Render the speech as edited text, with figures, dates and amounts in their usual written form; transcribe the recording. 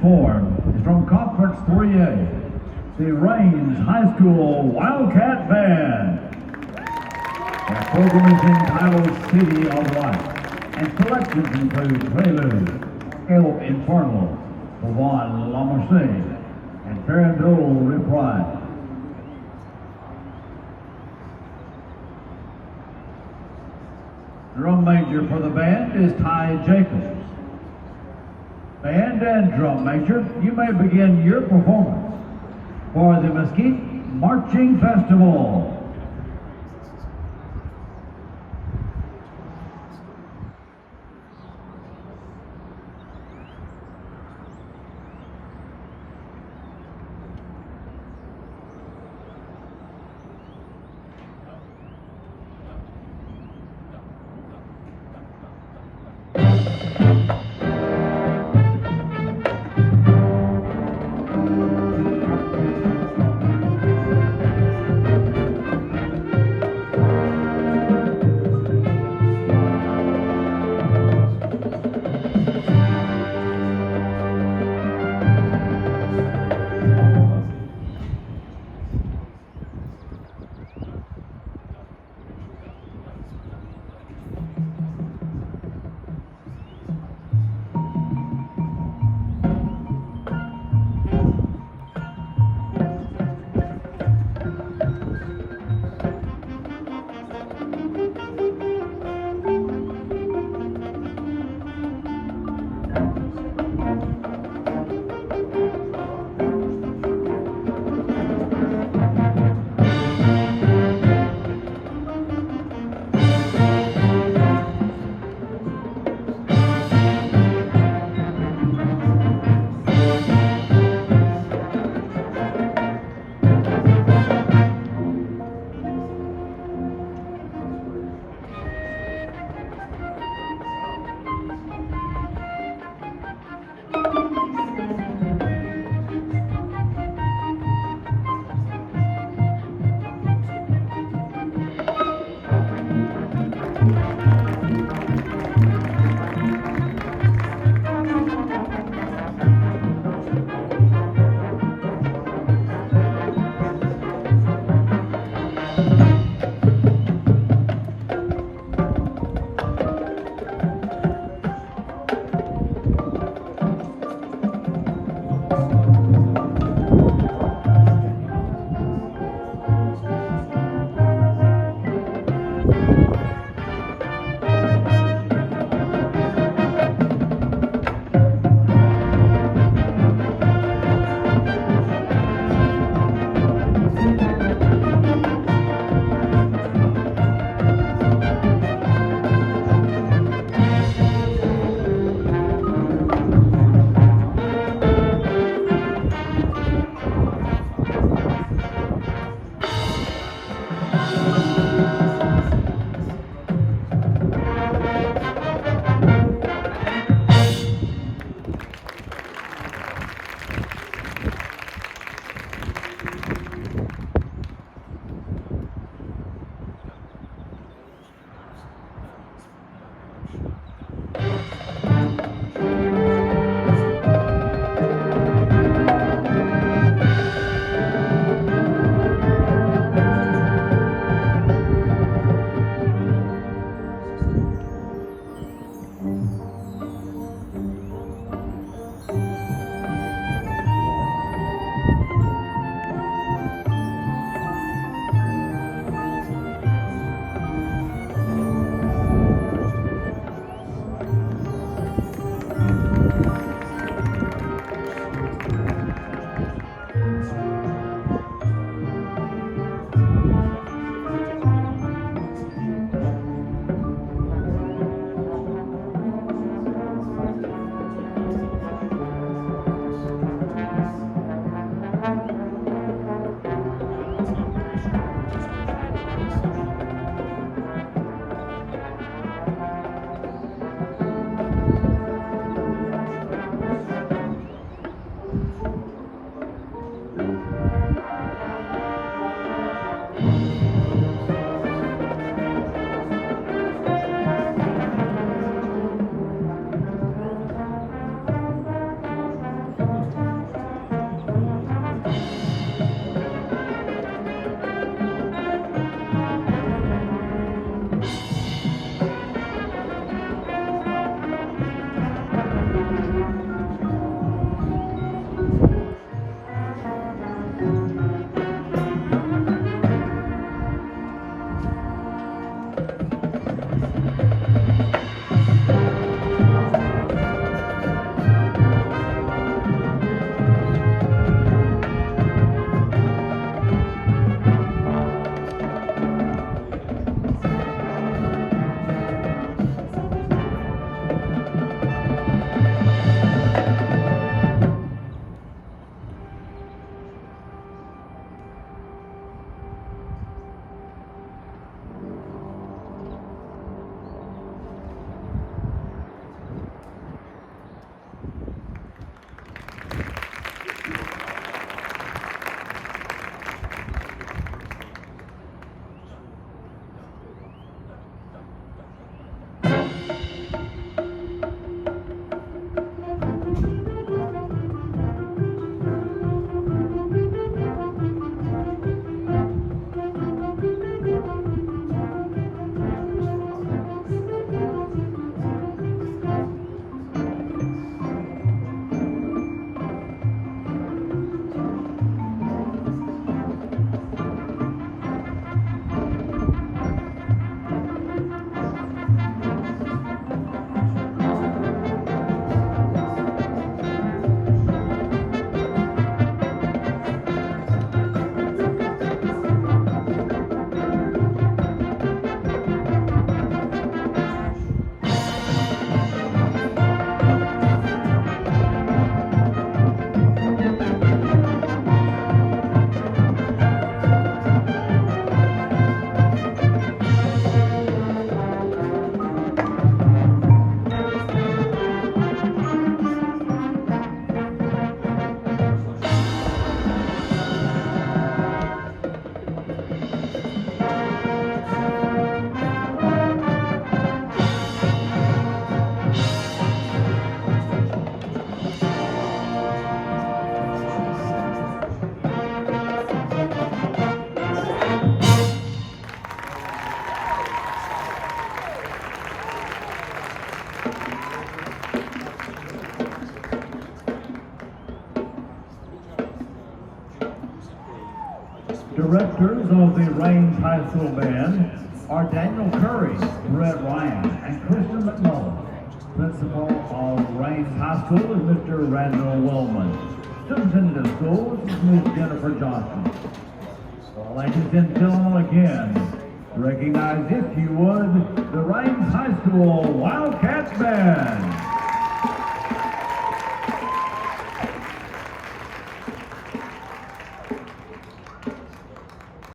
uniform is from Conference 3A, the Rains High School Wildcat Band. Their program is entitled City of Light, and selections include Prelude, El Infernal, Pavon La Marseille, and Farandole Reprise. Drum major for the band is Ty Jacobs. Band and drum major, you may begin your performance for the Mesquite Marching Festival. Directors of the Raines High School Band are Daniel Curry, Brett Ryan, and Christian McMullen. Principal of Raines High School is Mr. Randall Wellman. Superintendent of Schools is Ms. Jennifer Johnson. Well, ladies and gentlemen, again, recognize, if you would, the Raines High School Wildcat Band.